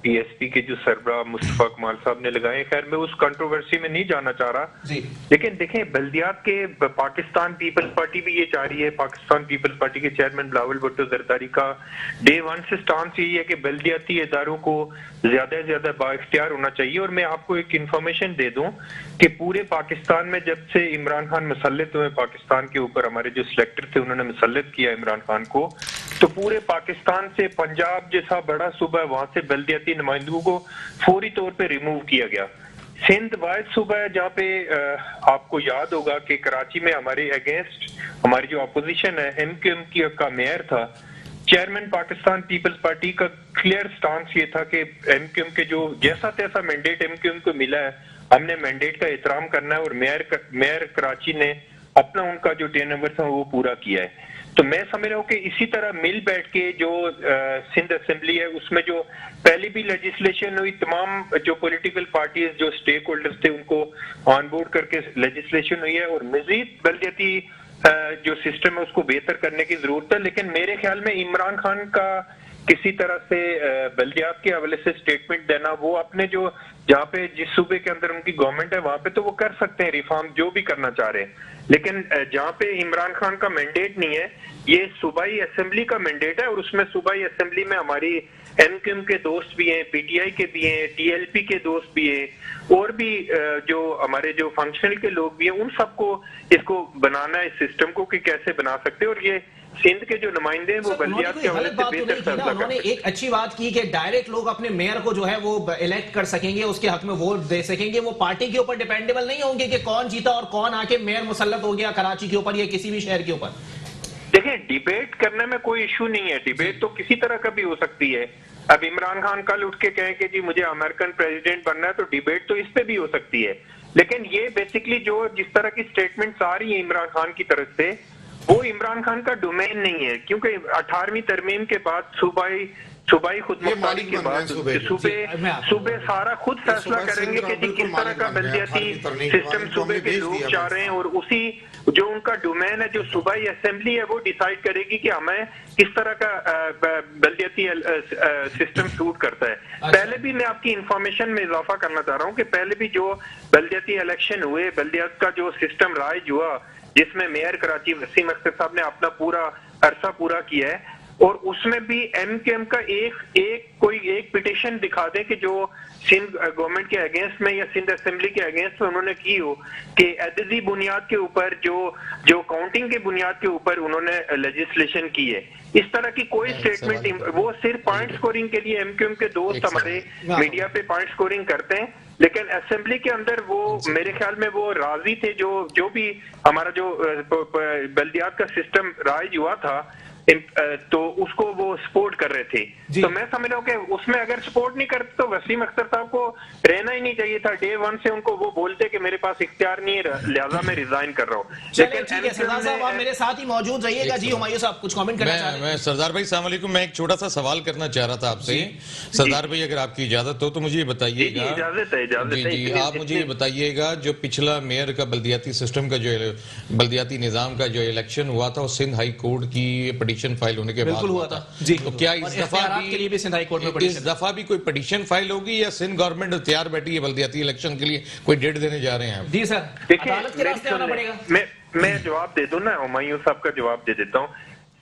پی ایس پی کے جو سربراہ مصطفیٰ کمال صاحب نے لگائے. خیر میں اس کنٹروورسی میں نہیں جانا چاہ رہا, لیکن دیکھیں بلدیات کے پاکستان پیپلز پارٹی بھی یہ چاہ رہی ہے, پاکستان پیپلز پارٹی کے چیئرمین بلاول بھٹو زرداری کا ڈے 1 سے سٹانس یہی ہے کہ بلدیاتی اداروں کو زیادہ سے زیادہ با اختیار ہونا چاہیے. اور میں آپ کو ایک انفارمیشن دے دوں کہ پورے پاکستان میں جب سے عمران خان مسلط ہوئے پاکستان کے اوپر, ہمارے جو سلیکٹر تھے انہوں نے مسلط کیا عمران خان کو, تو پورے پاکستان سے پنجاب جیسا بڑا صوبہ ہے وہاں سے بلدیاتی نمائندگوں کو فوری طور پہ ریموو کیا گیا. سندھ واحد صوبہ ہے جہاں پہ آپ کو یاد ہوگا کہ کراچی میں ہمارے اگینسٹ ہماری جو اپوزیشن ہے ایم کیو ایم کا میئر تھا, چیئرمین پاکستان پیپلز پارٹی کا کلیئر سٹانس یہ تھا کہ ایم کیو ایم کے جو جیسا تیسا مینڈیٹ ایم کیو ایم کو ملا ہے ہم نے مینڈیٹ کا احترام کرنا ہے, اور میئر کراچی نے اپنا ان کا جو ٹین اوور تھا وہ پورا کیا ہے. تو میں سمجھ رہا ہوں کہ اسی طرح مل بیٹھ کے جو سندھ اسمبلی ہے اس میں جو پہلی بھی لیجسلیشن ہوئی, تمام جو پولیٹیکل پارٹیز جو سٹیک ہولڈرز تھے ان کو آن بورڈ کر کے لیجسلیشن ہوئی ہے, اور مزید بلدیاتی جو سسٹم ہے اس کو بہتر کرنے کی ضرورت ہے. لیکن میرے خیال میں عمران خان کا کسی طرح سے بلدیات کے حوالے سے سٹیٹمنٹ دینا, وہ اپنے جو جہاں پہ جس صوبے کے اندر ان کی گورنمنٹ ہے وہاں پہ تو وہ کر سکتے ہیں ریفارم جو بھی کرنا چاہ رہے ہیں, لیکن جہاں پہ عمران خان کا مینڈیٹ نہیں ہے یہ صوبائی اسمبلی کا مینڈیٹ ہے, اور اس میں صوبائی اسمبلی میں ہماری ایم کیو ایم کے دوست بھی ہیں, پی ٹی آئی کے بھی ہیں, ٹی ایل پی کے دوست بھی ہیں, اور بھی جو ہمارے جو فنکشنل کے لوگ بھی ہیں, ان سب کو اس کو بنانا ہے اس سسٹم کو کہ کیسے بنا سکتے ہیں. اور یہ سندھ کے جو نمائندے ہیں وہ بلدیات کے حوالے سے بہتر فیصلہ کرتے ہیں. انہوں نے ایک اچھی بات کی کہ ڈائریکٹ لوگ اپنے میئر کو جو ہے وہ الیکٹ کر سکیں گے, اس کے حق میں ووٹ دے سکیں گے, وہ پارٹی کے اوپر ڈیپینڈیبل نہیں ہوں گے کہ کون جیتا اور کون آ کے میئر مسلط ہو گیا کراچی کے اوپر یا کسی بھی شہر کے اوپر. دیکھیں ڈیبیٹ کرنے میں کوئی ایشو نہیں ہے, ڈیبیٹ تو کسی طرح کا بھی ہو سکتی ہے. اب عمران خان کل اٹھ کے کہیں کہ جی مجھے امریکن پریزیڈنٹ بننا ہے تو ڈیبیٹ تو اس پہ بھی ہو سکتی ہے, لیکن یہ بیسکلی جو جس طرح کی سٹیٹمنٹس آ رہی ہیں عمران خان کی طرف سے وہ عمران خان کا ڈومین نہیں ہے، کیونکہ 18ویں ترمیم کے بعد صوبائی خود مختاری کے بعد صوبے سارا خود فیصلہ کریں گے کہ کس طرح کا بلدیاتی سسٹم صوبے کے لوگ چاہ رہے ہیں، اور اسی جو ان کا ڈومین ہے جو صوبائی اسمبلی ہے وہ ڈیسائیڈ کرے گی کہ ہمیں کس طرح کا بلدیاتی سسٹم سوٹ کرتا ہے۔ پہلے بھی میں آپ کی انفارمیشن میں اضافہ کرنا چاہ رہا ہوں کہ پہلے بھی جو بلدیاتی الیکشن ہوئے، بلدیات کا جو سسٹم رائج ہوا جس میں میئر کراچی وسیم اختر صاحب نے اپنا پورا عرصہ پورا کیا ہے، اور اس میں بھی ایم کیو ایم کا ایک پٹیشن دکھا دے کہ جو سندھ گورنمنٹ کے اگینسٹ میں یا سندھ اسمبلی کے اگینسٹ میں انہوں نے کی ہو کہ عددی بنیاد کے اوپر جو کاؤنٹنگ کے بنیاد کے اوپر انہوں نے لیجسلیشن کی ہے۔ اس طرح کی کوئی سٹیٹمنٹ، وہ صرف پوائنٹ سکورنگ کے لیے ایم کیو ایم کے دوست ہمارے میڈیا پہ پوائنٹ سکورنگ کرتے ہیں، لیکن اسمبلی کے اندر وہ میرے خیال میں وہ راضی تھے جو بھی ہمارا جو بلدیات کا سسٹم رائج ہوا تھا تو اس کو وہ سپورٹ کر رہے تھے۔ تو میں سمجھ رہا ہوں کہ اس میں اگر سپورٹ نہیں کرتے تو وسیم اختر صاحب کو رہنا ہی نہیں چاہیے تھا، ڈے ون سے ان کو وہ بولتے کہ میرے پاس اختیار نہیں ہے لہٰذا میں ریزائن کر رہا ہوں۔ لیکن سردار صاحب آپ میرے ساتھ ہی موجود رہیے گا۔ جی ہمایوں صاحب کچھ کامنٹ کرنا چاہ رہے ہیں؟ میں سردار بھائی السلام علیکم، میں ایک چھوٹا سا سوال کرنا چاہ رہا تھا آپ سے۔ سردار بھائی اگر آپ کی اجازت ہو تو مجھے یہ بتائیے گا، جی آپ مجھے یہ بتائیے گا جو پچھلا میئر کا بلدیاتی سسٹم کا جو بلدیاتی نظام کا جو الیکشن ہوا تھا وہ سندھ ہائی کورٹ کی پٹیشن فائل ہونے کے بعد ہوا تھا، تو کیا اس دفعہ بھی کوئی پٹیشن فائل ہوگی یا سندھ گورنمنٹ تیار بیٹھی ہے بلدیاتی الیکشن کے لیے، کوئی ڈیٹ دینے جا رہے ہیں آپ؟ جی سر میں جواب دے دوں نا، ہمایوں صاحب کا جواب دے دیتا ہوں۔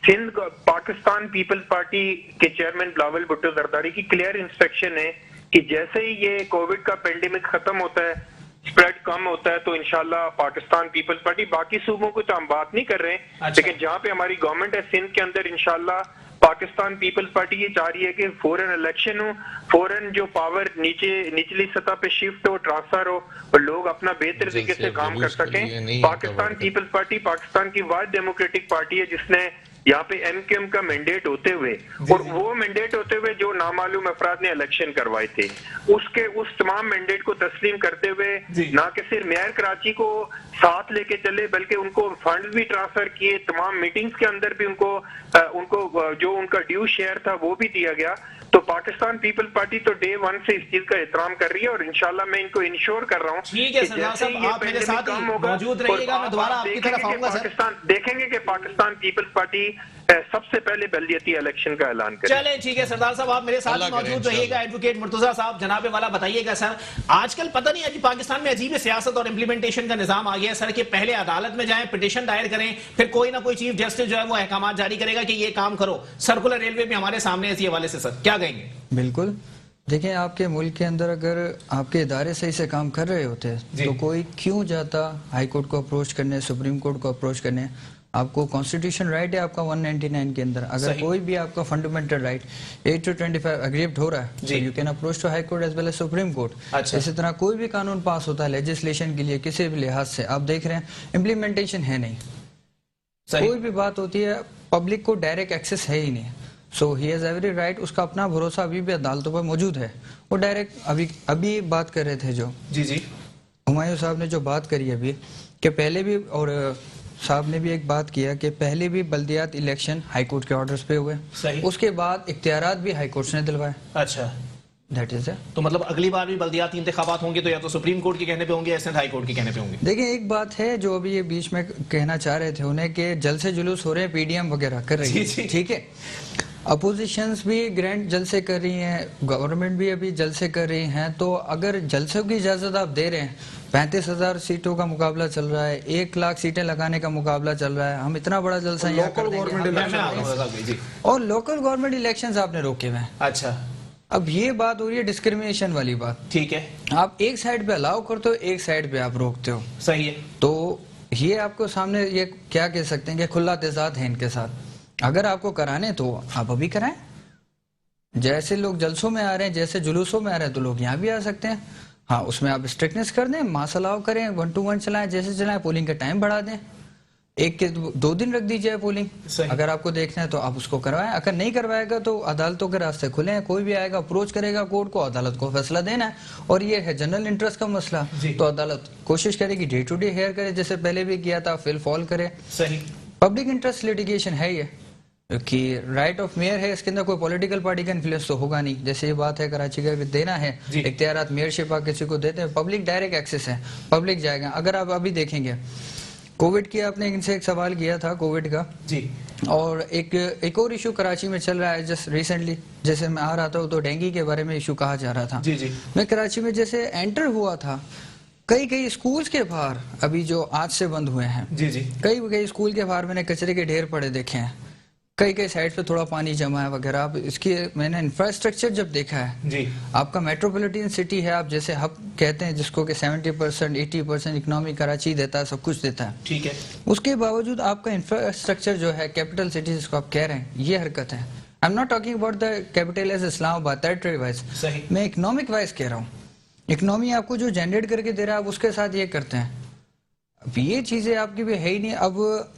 سندھ پاکستان پیپلز پارٹی کے چیئرمین بلاول بھٹو زرداری کی کلیئر انسٹرکشن ہے کہ جیسے ہی یہ کووڈ کا پینڈیمک ختم ہوتا ہے، سپریڈ کم ہوتا ہے، تو انشاءاللہ پاکستان پیپلز پارٹی، باقی صوبوں کو تو ہم بات نہیں کر رہے ہیں، لیکن جہاں پہ ہماری گورنمنٹ ہے سندھ کے اندر انشاءاللہ پاکستان پیپلز پارٹی یہ چاہ رہی ہے کہ فوراً الیکشن ہو، فوراً جو پاور نچلی سطح پہ شفٹ ہو، ٹرانسفر ہو، اور لوگ اپنا بہتر طریقے سے کام کر سکیں۔ پاکستان پیپلز پارٹی پاکستان کی واحد ڈیموکریٹک پارٹی ہے جس نے یہاں پہ ایم کیو ایم کا مینڈیٹ ہوتے ہوئے اور وہ مینڈیٹ ہوتے ہوئے جو نامعلوم افراد نے الیکشن کروائے تھے اس تمام مینڈیٹ کو تسلیم کرتے ہوئے نہ کہ صرف میئر کراچی کو ساتھ لے کے چلے بلکہ ان کو فنڈ بھی ٹرانسفر کیے، تمام میٹنگز کے اندر بھی ان کو جو ان کا ڈیو شیئر تھا وہ بھی دیا گیا۔ تو پاکستان پیپلز پارٹی تو ڈے ون سے اس چیز کا احترام کر رہی ہے، اور انشاءاللہ میں ان کو انشور کر رہا ہوں کہ جیسے ہی یہ پینڈیمک کم ہوگا دیکھیں گے کہ پاکستان پیپلز پارٹی سب سے پہلے بلدیاتی الیکشن کا اعلان کریں۔ چلیں ٹھیک ہے سردار صاحب آپ میرے ساتھ موجود رہیے گا۔ ایڈوکیٹ مرتضیٰ صاحب جناب والا بتائیے گا سر، آج کل پتہ نہیں ہے پاکستان میں عجیب سیاست اور امپلیمنٹیشن کا نظام آ گیا ہے سر کہ پہلے عدالت میں جائیں، پٹیشن دائر کریں، پھر کوئی نہ کوئی چیف جسٹس جو ہے وہ احکامات جاری کرے گا کہ یہ کام کرو۔ سرکولر ریلوے بھی ہمارے سامنے اسی حوالے سے سر کیا کہیں گے؟ بالکل دیکھیں، آپ کے ملک کے اندر اگر آپ کے ادارے صحیح سے کام کر رہے ہوتے تو کوئی کیوں جاتا ہائی کورٹ کو اپروچ کرنے، سپریم کورٹ کو اپروچ کرنے؟ آپ کو کانسٹیٹیوشن رائٹ ہے آپ کا 199 کے اندر، اگر کوئی بھی آپ کا فنڈامنٹل رائٹ 8 to 25 اگریپٹ ہو رہا ہے، you can approach to high court as well as supreme court. اسی طرح کوئی بھی قانون پاس ہوتا ہے لیجسلیشن کے لیے کسی بھی لحاظ سے، آپ دیکھ رہے ہیں امپلیمنٹیشن ہے نہیں، کوئی بھی بات ہوتی ہے پبلک کو ڈائریکٹ ایکسس ہے ہی نہیں، سو ہی ہیز ایوری رائٹ، اس کا اپنا بھروسہ ابھی بھی عدالتوں پر موجود ہے۔ وہ ڈائریکٹ ابھی بات کر رہے تھے جو ہمایوں صاحب نے جو بات کری ابھی کہ پہلے بھی، اور صاحب نے بھی ایک بات کیا کہ پہلے بھی بلدیات الیکشن ہائی کورٹ کے آرڈرز پہ ہوئے، اس کے بعد اختیارات بھی ہائی کورٹ نے دلوائے۔ اچھا دیٹ از تو مطلب اگلی بار بھی بلدیاتی انتخابات ہوں گے تو یا تو سپریم کورٹ کے کہنے پہ ہوں گے یا سندھ ہائی کورٹ کے کہنے پہ ہوں گے؟ دیکھیں ایک بات ہے جو ابھی یہ بیچ میں کہنا چاہ رہے تھے انہیں کہ جلسے جلوس ہو رہے ہیں، پی ڈی ایم وغیرہ کر رہی ہے، ٹھیک ہے، اپوزیشنز بھی گرینڈ جلسے کر رہی ہیں، گورنمنٹ بھی ابھی جلسے کر رہی ہیں، تو اگر جلسوں کی اجازت آپ دے رہے ہیں، 35,000 سیٹوں کا مقابلہ چل رہا ہے، 1 لاکھ سیٹیں لگانے کا مقابلہ چل رہا ہے، ہم اتنا بڑا جلسہ یہاں کر دیں گے، اور لوکل گورنمنٹ الیکشنز آپ نے روکے ہوئے ہیں۔ اچھا اب یہ بات ہو رہی ہے ڈسکریمنیشن والی بات، ٹھیک ہے، آپ ایک سائڈ پہ الاؤ کرتے ہو، ایک سائڈ پہ آپ روکتے ہو، صحیح ہے، تو یہ آپ کو سامنے یہ کیا کہہ سکتے ہیں کہ کھلا تضاد ہے ان کے ساتھ۔ اگر آپ کو کرانے تو آپ ابھی کرائیں، جیسے لوگ جلسوں میں آ رہے ہیں، جیسے جلوسوں میں آ رہے ہیں تو لوگ یہاں بھی آ سکتے ہیں۔ ہاں اس میں آپ اسٹرکٹنس کر دیں، ماس الاؤ کریں، 1 to 1 چلائیں، جیسے چلائیں، پولنگ کا ٹائم بڑھا دیں، ایک کے 2 دن رکھ دیجیے پولنگ، اگر آپ کو دیکھنا ہے تو آپ اس کو کروائیں، اگر نہیں کروائے گا تو عدالتوں کے راستے کھلے ہیں، کوئی بھی آئے گا اپروچ کرے گا کورٹ کو، عدالت کو فیصلہ دینا ہے، اور یہ ہے جنرل انٹرسٹ کا مسئلہ تو عدالت کوشش کرے گی ڈے ٹو ڈے ہیئر کرے، جیسے پہلے بھی کیا تھا، فل فال کرے. پبلک انٹرسٹ لیٹیگیشن ہے یہ کہ رائٹ آف میئر ہے، اس کے اندر کوئی پولیٹیکل پارٹی کا انفلوئنس تو ہوگا نہیں، جیسے یہ بات ہے کراچی کا دینا ہے اختیارات میئر شپ کسی کو دیتے ہیں، پبلک ڈائریکٹ ایکسس ہے، پبلک جائے گا. اگر آپ ابھی دیکھیں گے کووڈ کی، آپ نے ان سے ایک سوال کیا تھا کووڈ کا، اور ایک اور ایشو کراچی میں چل رہا ہے جسٹ ریسنٹلی، جیسے میں آ رہا تھا تو ڈینگی کے بارے میں ایشو کہا جا رہا تھا. میں کراچی میں جیسے انٹر ہوا تھا، کئی اسکولز کے باہر ابھی جو آج سے بند ہوئے ہیں، کئی اسکول کے باہر میں نے کچرے کے ڈھیر پڑے دیکھے ہیں، کئی سائڈ پہ تھوڑا پانی جمع ہے وغیرہ. آپ اس کی میں نے انفراسٹرکچر جب دیکھا ہے، آپ کا میٹروپولیٹن سٹی ہے، آپ جیسے ہب کہتے ہیں جس کو کہ 70% 80% اکنامی کراچی دیتا ہے، سب کچھ دیتا ہے، ٹھیک ہے، اس کے باوجود آپ کا انفراسٹرکچر جو ہے کیپٹل سٹی جس کو آپ کہہ رہے ہیں، یہ حرکت ہے. I am not talking about the capital as Islamabad territory wise, میں اکنامک وائز کہہ رہا ہوں. اکنامی آپ کو جو جنریٹ کر کے دے رہا ہے آپ اس کے ساتھ یہ کرتے ہیں. اب یہ چیزیں آپ کی بھی ہے ہی نہیں. اب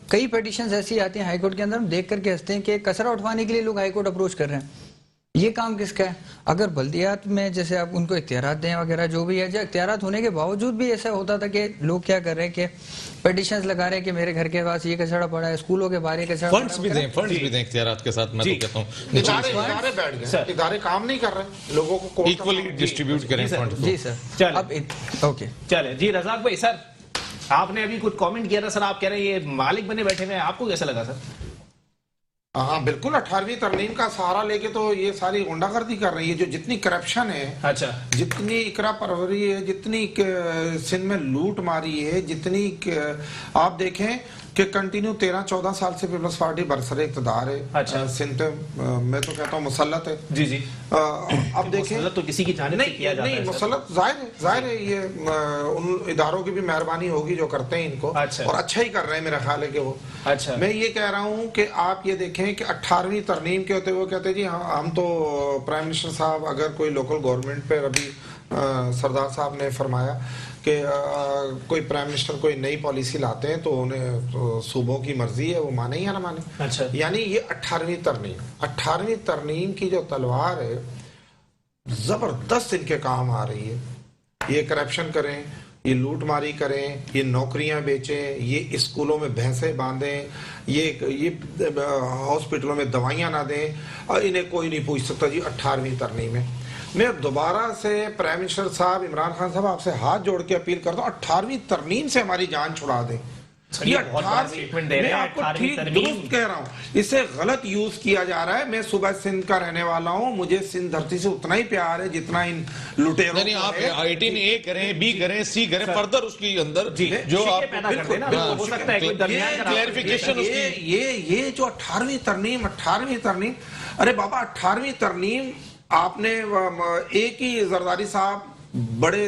کئی پیٹیشنز ایسی آتی ہیں ہائی کورٹ کے اندر، ہم دیکھ کر کے ہنستے ہیں کہ کچرا اٹھوانے کے لیے لوگ ہائی کورٹ اپروچ کر رہے ہیں. یہ کام کس کا ہے؟ اگر بلدیات میں جیسے آپ ان کو اختیارات دیں وغیرہ جو بھی ہے، جو اختیارات ہونے کے باوجود بھی ایسا ہوتا تھا کہ لوگ کیا کر رہے ہیں کہ پیٹیشنز لگا رہے ہیں کہ میرے گھر کے پاس یہ کچرا پڑا ہے، اسکولوں کے باہر یہ کچرا پڑا ہے. فنڈز بھی دیں اختیارات کے ساتھ. میں تو کہتا ہوں ادارے بیٹھ گئے، ادارے کام نہیں کر رہے، لوگوں کو ایکولی ڈسٹریبیوٹ کریں فنڈ. جی سر، اب اوکے چلے. جی رزاق بھائی، سر آپ نے ابھی کچھ کامنٹ کیا تھا سر، آپ کہہ رہے ہیں یہ مالک بنے بیٹھے ہوئے ہیں، آپ کو کیسا لگا سر؟ ہاں بالکل، 18ویں ترمیم کا سہارا لے کے تو یہ ساری غنڈہ گردی کر رہی ہے. جو جتنی کرپشن ہے، اچھا، جتنی اقرا پروری ہے، جتنی سندھ میں لوٹ ماری ہے، جتنی آپ دیکھیں کہ کنٹینیو 13-14 سال سے پیپلز پارٹی برسر اقتدار ہے سندھ پہ، میں تو کہتا ہوں مسلط ہے. جی جی، اب دیکھیں مسلط تو کسی کی جانب سے کیا جاتا ہے. نہیں، مسلط ظاہر ہے یہ ان اداروں کی بھی مہربانی ہوگی جو کرتے ہیں ان کو، اور اچھا ہی کر رہے ہیں میرا خیال ہے کہ وہ. میں یہ کہہ رہا ہوں کہ آپ یہ دیکھیں کہ 18ویں ترمیم کے ہوتے وہ کہتے ہیں جی ہم تو پرائم منسٹر صاحب، اگر کوئی لوکل گورنمنٹ پہ ابھی سردار صاحب نے فرمایا کہ کوئی پرائم منسٹر کوئی نئی پالیسی لاتے ہیں تو انہیں صوبوں کی مرضی ہے، وہ مانے یا نہ مانے. یعنی یہ 18ویں ترمیم کی جو تلوار ہے زبردست ان کے کام آ رہی ہے. یہ کرپشن کریں، یہ لوٹ ماری کریں، یہ نوکریاں بیچیں، یہ اسکولوں میں بھینسیں باندھیں، یہ ہاسپٹلوں میں دوائیاں نہ دیں، انہیں کوئی نہیں پوچھ سکتا. جی 18ویں ترمیم میں میں دوبارہ سے پرائم منسٹر صاحب عمران خان صاحب آپ سے ہاتھ جوڑ کے اپیل کرتا ہوں، 18ویں ترمیم سے ہماری جان چھڑا دیں. میں آپ کو ٹھیک درست کہہ رہا ہوں، اسے غلط یوز کیا جا رہا ہے. میں صوبہ سندھ کا رہنے والا ہوں، مجھے سندھ دھرتی سے اتنا ہی پیار ہے جتنا ان لٹیروں کو ہے. آپ 18A کریں، B کریں، C کریں، فردر اس کی اندر جو آپ کلیریفیکیشن یہ جو 18ویں ترمیم، ارے بابا 18ویں ترمیم آپ نے ایک ہی زرداری صاحب بڑے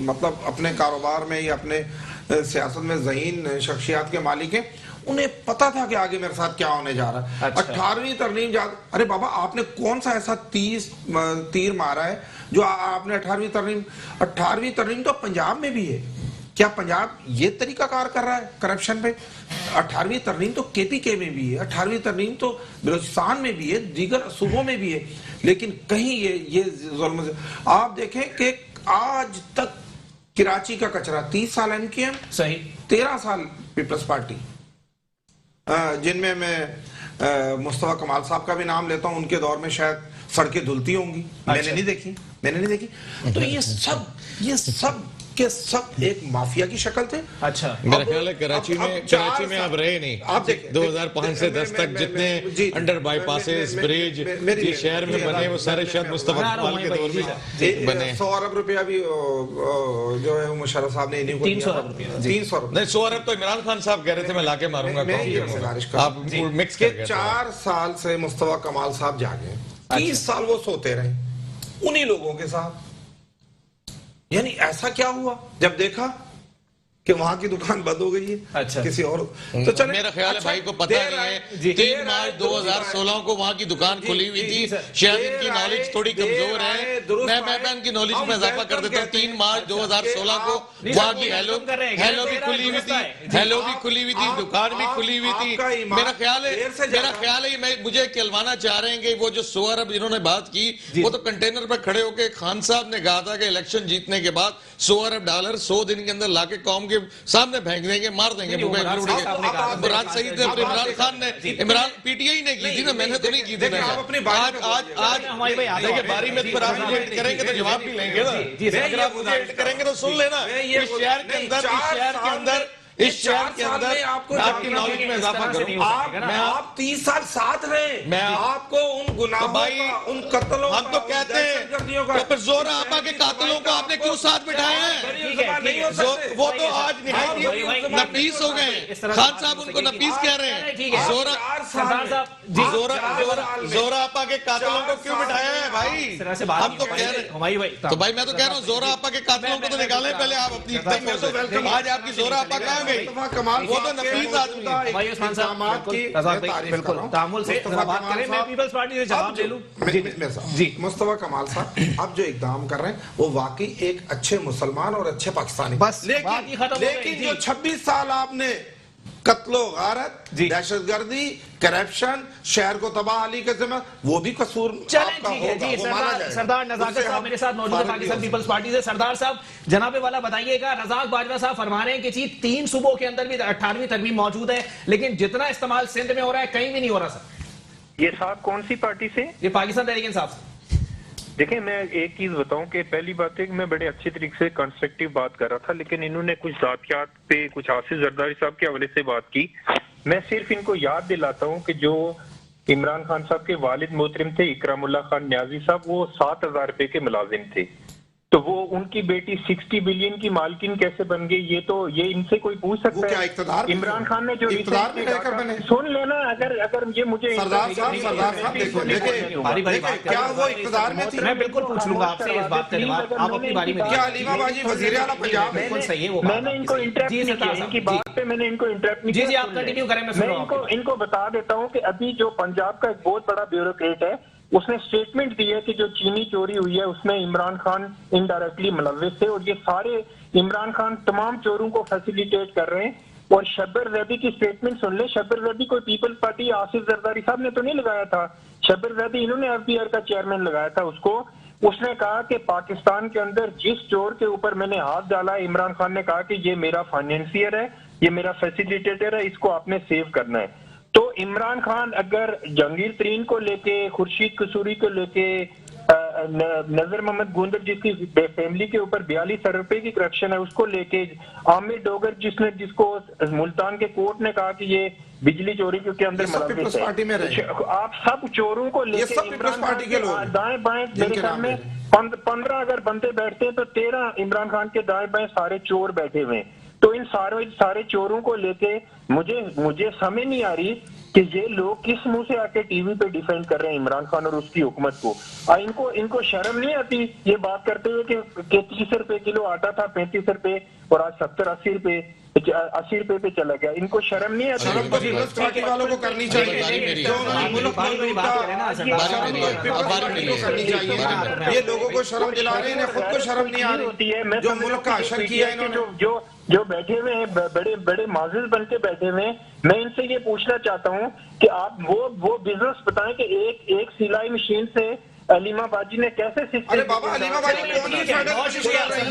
مطلب اپنے کاروبار میں یا اپنے سیاست میں ذہین شخصیات کے مالک ہیں، انہیں پتا تھا کہ آگے میرے ساتھ کیا ہونے جا رہا ہے. 18ویں ترمیم ارے بابا آپ نے کون سا ایسا تیر مارا ہے جو آپ نے 18ویں ترمیم تو پنجاب میں بھی ہے. کیا پنجاب یہ طریقہ کار کر رہا ہے کرپشن پہ؟ 18ویں ترمیم تو KPK میں بھی ہے، 18ویں ترمیم تو بلوچستان میں بھی ہے، دیگر صوبوں میں بھی ہے، لیکن کہیں یہ ظلم. آپ دیکھیں کہ آج تک کراچی کا کچرا 30 سال MKM، صحیح 13 سال پیپلز پارٹی، جن میں مصطفیٰ کمال صاحب کا بھی نام لیتا ہوں، ان کے دور میں شاید سڑکیں دھلتی ہوں گی، میں نے نہیں دیکھی. تو یہ سب کے سب ایک مافیا کی شکل تھے. اچھا، میرا خیال ہے کراچی میں اب رہے نہیں. آپ دیکھیں 2005 سے 10 تک جتنے انڈر بائی پاسز، بریج یہ شہر میں بنے، وہ سارے شاید مصطفیٰ کمال کے دور میں بنے. 100 ارب روپیہ بھی جو ہے مشرف صاحب نے 300 ارب نہیں، 100 ارب تو عمران خان صاحب کہہ رہے تھے میں لا کے ماروں گا. آپ مکس کر کے 4 سال سے مصطفیٰ کمال صاحب جاگے، 30 سال وہ سوتے رہے انہی لوگوں کے ساتھ. یعنی ایسا کیا ہوا جب دیکھا کہ وہاں کی دکان بند ہو گئی ہے کسی اور تو چلے. میرا خیال ہے بھائی کو پتہ نہیں ہے 3 مارچ 2016 کو وہاں کی دکان کھلی ہوئی تھی. شاید ان کی نالج تھوڑی کمزور ہے. میں ان کی نالج میں اضافہ کر دیتا ہوں. 3 مارچ 2016 کو وہاں کی ہیلو بھی کھلی ہوئی تھی, دکان بھی کھلی ہوئی تھی. میرا خیال ہے مجھے کہلوانا چاہ رہے ہیں کہ وہ جو 100 ارب انہوں نے بات کی وہ تو کنٹینر پہ کھڑے ہو کے خان صاحب نے کہا تھا کہ الیکشن جیتنے کے بعد $100 ارب 100 دن کے اندر لا کے قوم کے سامنے پھینک دیں گے, مار دیں گے. عمران سعید نے عمران خان نے عمران پی ٹی آئی نے کی تھی نا, میں نے تو نہیں کی تھی. آج باری میں پر آپ مجھے کریں گے تو جواب بھی لیں گے نا. اگر آپ مجھے کریں گے تو سن لینا. اس شہر کے اندر آپ کی نالج میں اضافہ کروں. آپ 30 سال ساتھ رہے, آپ کو ان گناہوں کا, ان قتلوں ہم تو کہتے ہیں کہ زورا آپا کے قاتلوں کو آپ نے کیوں ساتھ بٹھائے ہیں؟ وہ تو آج نہایت نفیس ہو گئے. خان صاحب ان کو نفیس کہہ رہے ہیں. زورا آپا کے قاتلوں کو کیوں بٹھایا ہے بھائی؟ ہم تو کہہ رہے ہیں. تو بھائی میں تو کہہ رہا ہوں زورا آپا کے قاتلوں کو تو نکالیں پہلے آپ اپنی تنگوں سے. آج آپ کی زورا آپا کہاں گئی؟ وہ تو نفیس آدمی ہے. بھائی عثمان صاحب بالکل تعامل سے بات کریں. میں پیپلز پارٹی سے جواب لے لوں. جی مصطفیٰ کمال صاحب اب جو اقدام کر رہے ہیں وہ واقعی ایک اچھے مسلمان اور اچھے پاکستانی, لیکن جو 26 سال آپ نے قتل و غارت, دہشت گردی, کرپشن, شہر کو تباہ حالی کے ذمہ, وہ بھی قصور آپ کا ہوگا. سردار نزاکت صاحب میرے ساتھ موجود ہے پاکستان پیپلز پارٹی سے. سردار صاحب جناب والا بتائیے گا, رزاق باجوہ صاحب فرما رہے ہیں کہ 3 صوبوں کے اندر بھی 18ویں ترمیم موجود ہے, لیکن جتنا استعمال سندھ میں ہو رہا ہے کہیں بھی نہیں ہو رہا. سر یہ صاحب کون سی پارٹی سے؟ یہ پاکستان تحریک انصاف سے. دیکھیں میں ایک چیز بتاؤں کہ پہلی بات ہے کہ میں بڑے اچھے طریقے سے کنسٹرکٹیو بات کر رہا تھا, لیکن انہوں نے کچھ ذاتیات پہ کچھ آصف زرداری صاحب کے حوالے سے بات کی. میں صرف ان کو یاد دلاتا ہوں کہ جو عمران خان صاحب کے والد محترم تھے اکرام اللہ خان نیازی صاحب, وہ 7,000 روپے کے ملازم تھے. تو وہ ان کی بیٹی 60 بلین کی مالکن کیسے بن گئی؟ یہ تو یہ ان سے کوئی پوچھ سکتا ہے. عمران خان نے جو سن لینا, اگر یہ مجھے کیا وہ اقتدار میں تھی؟ میں بالکل پوچھ لوں گا آپ سے اس بات کا جواب, آپ اپنی باری میں. کیا علیمہ باجی وزیر اعلیٰ پنجاب بالکل صحیح ہے وہ میں نے ان کو انٹریکٹ نہیں کیا, ان کی بات پہ میں نے ان کو انٹریکٹ نہیں کیا. جی آپ کنٹینیو کریں, میں ان کو بتا دیتا ہوں کہ ابھی جو پنجاب کا ایک بہت بڑا بیوروکریٹ ہے, اس نے سٹیٹمنٹ دی ہے کہ جو چینی چوری ہوئی ہے اس میں عمران خان انڈائریکٹلی ملوث تھے, اور یہ سارے عمران خان تمام چوروں کو فیسیلیٹیٹ کر رہے ہیں. اور شبر زیدی کی سٹیٹمنٹ سن لیں. شبر زیدی کوئی پیپلز پارٹی آصف زرداری صاحب نے تو نہیں لگایا تھا. شبر زیدی انہوں نے FBR کا چیئرمین لگایا تھا اس کو. اس نے کہا کہ پاکستان کے اندر جس چور کے اوپر میں نے ہاتھ ڈالا ہے, عمران خان نے کہا کہ یہ میرا فائنینسیئر ہے, یہ میرا فیسیلیٹیٹر ہے, اس کو آپ نے سیو کرنا ہے. تو عمران خان اگر جہانگیر ترین کو لے کے, خورشید قصوری کو لے کے, نظر محمد گوندر جس کی فیملی کے اوپر 42 ارب روپے کی کرپشن ہے اس کو لے کے, عامر ڈوگر جس کو ملتان کے کورٹ نے کہا کہ یہ بجلی چوری کے اندر ملوث ہے, آپ سب چوروں کو لے کے دائیں بائیں میرے خیال میں 15 اگر بندے بیٹھتے ہیں تو 13 عمران خان کے دائیں بائیں سارے چور بیٹھے ہوئے ہیں. تو ان سارے چوروں کو لے کے مجھے سمجھ نہیں آ رہی کہ یہ لوگ کس منہ سے آ کے ٹی وی پہ ڈیفینڈ کر رہے ہیں عمران خان اور اس کی حکومت کو. ان کو شرم نہیں آتی یہ بات کرتے ہوئے کہ 30 روپے کلو آٹا تھا 35 روپے اور آج 70-80 روپے 80 روپے پہ چلا گیا. ان کو شرم نہیں آتی. شرم تو پیپلز پارٹی والوں کو کرنی چاہیے. یہ لوگوں کو شرم دلا رہے ہیں, خود کو شرم نہیں آ رہی جو ملک کا حشر کیا ہے انہوں نے. جو بیٹھے ہوئے ہیں بڑے معزز بن کے بیٹھے ہوئے ہیں, میں ان سے یہ پوچھنا چاہتا ہوں کہ آپ وہ بزنس بتائیں کہ ایک سلائی مشین سے علیمہ باجی نے کیسے سکتے. ارے بابا علیمہ باجی کون سی فائدہ کوشش کر رہی ہے؟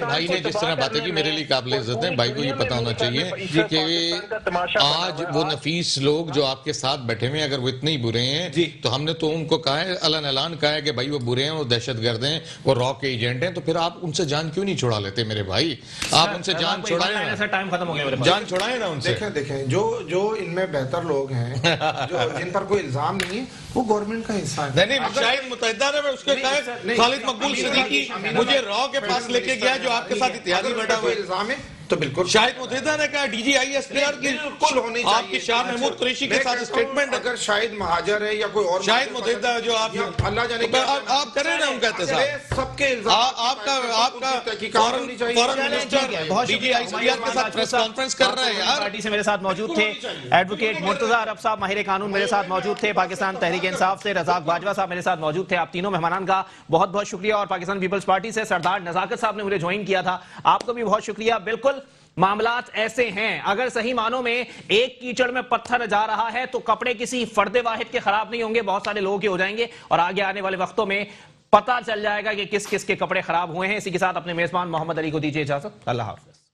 بھائی نے جس طرح باتیں کی میرے لیے قابل عزت ہیں. بھائی کو یہ پتا ہونا چاہیے کہ آج وہ نفیس لوگ جو آپ کے ساتھ بیٹھے ہوئے ہیں اگر وہ اتنے ہی برے ہیں تو ہم نے تو ان کو کہا ہے, اعلان کہا ہے کہ بھائی وہ برے ہیں, وہ دہشت گرد ہیں, وہ را کے ایجنٹ ہیں, تو پھر آپ ان سے جان کیوں نہیں چھڑا لیتے میرے بھائی؟ آپ ان سے جان چھڑائیں, جان چھڑائیں نا ان سے. جو ان میں بہتر لوگ ہیں جن پر کوئی الزام نہیں ہے وہ گورنمنٹ کا حصہ ہے. نہیں شاید متحدہ نے اس کے کہا خالد مقبول صدیقی مجھے را کے پاس لے کے گیا جو آپ کے ساتھ اتحادی بیٹھا ہوا ہے. الزام ہے تو بالکل شاہد متحدہ نے کہا D G I S P R کی بالکل ہونی چاہیے. آپ کی شاہ محمود قریشی کے ساتھ اسٹیٹمنٹ ہے. اگر شاہد مہاجر ہے یا کوئی اور شاہد متحدہ جو آپ اللہ جانے آپ کریں نا ان کا احتساب. سب کے آپ کا foreign minister D G I S P R کے ساتھ پریس کانفرنس کر رہے ہیں یار. پارٹی سے میرے ساتھ موجود تھے ایڈوکیٹ مرتضی عرب صاحب ماہر قانون میرے ساتھ موجود تھے. پاکستان تحریک انصاف سے رزاق باجوہ صاحب میرے ساتھ موجود تھے. آپ تینوں مہمانان کا بہت بہت شکریہ. اور پاکستان پیپلز پارٹی سے سردار نزاکت صاحب نے مجھے جوائن کیا تھا, آپ کو بھی بہت شکریہ. بالکل معاملات ایسے ہیں, اگر صحیح معنوں میں ایک کیچڑ میں پتھر جا رہا ہے تو کپڑے کسی فرد واحد کے خراب نہیں ہوں گے, بہت سارے لوگوں کے ہو جائیں گے اور آگے آنے والے وقتوں میں پتہ چل جائے گا کہ کس کس کے کپڑے خراب ہوئے ہیں. اسی کے ساتھ اپنے میزبان محمد علی کو دیجیے اجازت. اللہ حافظ.